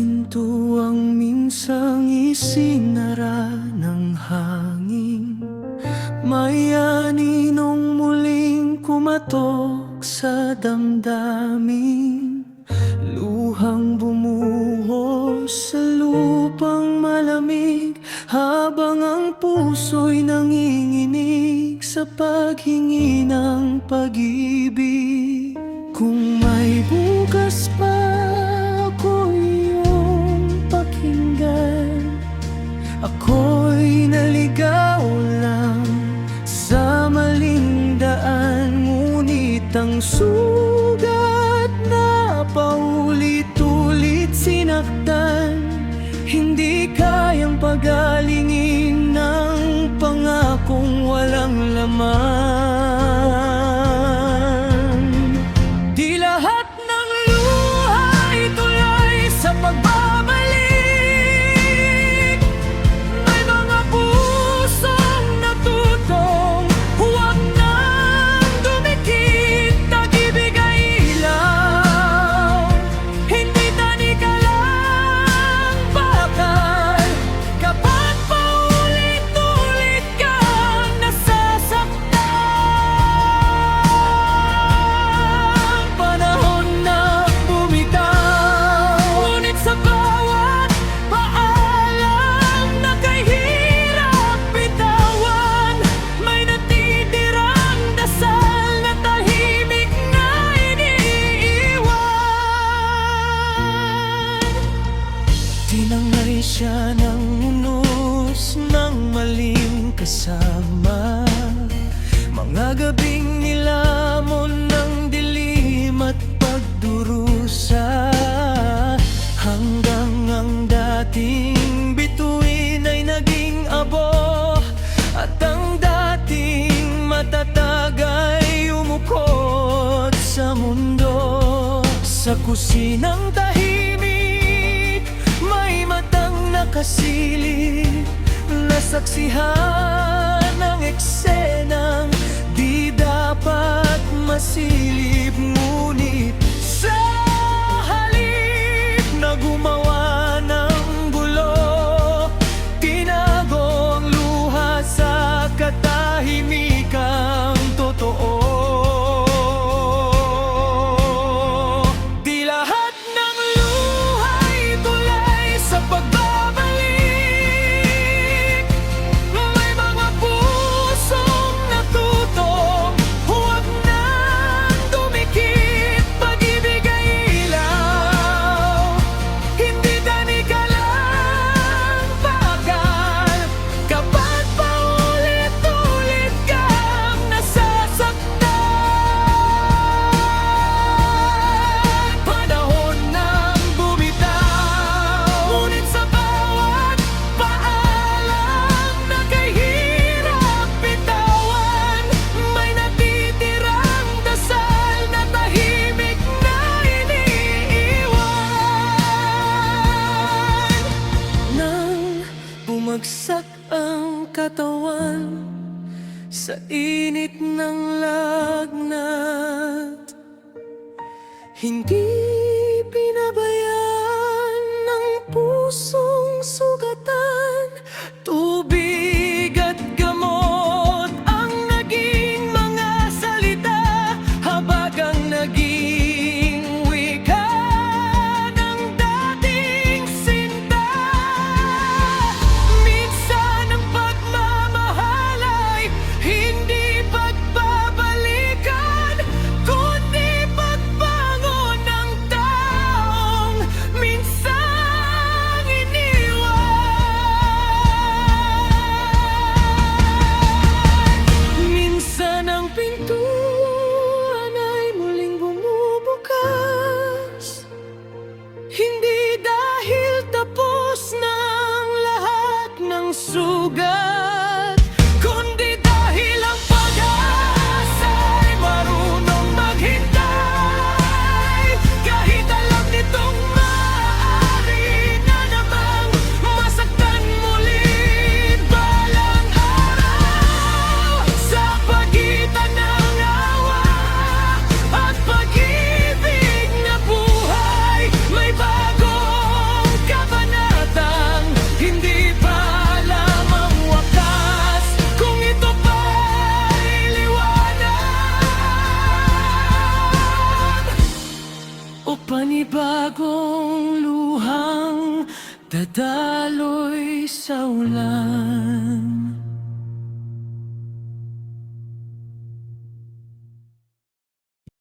pinto ang minsang isinara ng hangin. May aninong muling kumatok sa damdamin. Luhang bumuhos sa lupang malamig, habang ang puso'y nanginginig sa paghingi ng pag-ibig. Kung may bukas pa ako iyong pakinggan, ako'y naligaw lang sa maling daan. Ngunit ang sugat na paulit-ulit sinaktan, hindi kayang pagalingin ng pangakong walang laman. Di lahat ng luha ay tuloy sa pagbabalik. May mga pusong natutong huwag nang dumikit. Pag-ibig ay ilaw, hindi tanika lang bakal. Kapag paulit-ulit kang nasasaktan, panahon na bumitaw. Ngunit sa bawat paalam na kahirap bitawan, may natitirang dasal na tahimik na iniiwan. Tinangay siya ng unos ng maling kasama, mga gabing nilamon ng dilim at pagdurusa, hanggang ang dating bituin ay naging abo, at ang dating matatag ay umukot sa mundo. Sa kusinang tahimik, may matang nakasilip, nasaksihan ng eksenang di dapat masilip. Ngunit sa halip na gumawa ng gulo, tinago ang luha sa katahimikang totoo. Di lahat ng luha ay tulay sa pagbabalik. May mga pusong natutong huwag nang dumikit. Pag-ibig ay ilaw, hindi tanika lang bakal. Kapag paulit-ulit kang nasasaktan, panahon nang bumitaw. Ngunit sa bawat paalam na kahirap bitawan, may natitirang dasal na tahimik na iniiwan. Nang bumagsak ang katawan sa init ng lagnat, hindi pinabayaan ng pusong sugatan. Tubig at gamot ang naging mga salita, habag ang naging wika ng dating sinta. Minsan ang pagmamahal ay hindi pagbabalikan, kundi pagbangon ng taong minsang iniwan. Minsan ang pintuan ay muling bumubukas, hindi dahil tapos na ang lahat ng sugat, kundi dahil ang pag-asa ay marunong maghintay. Kahit alam nitong maaari na namang masaktan muli balang araw. Sa pagitan ng awa at pag-ibig na buhay, may bagong Dadaloy sa ulan.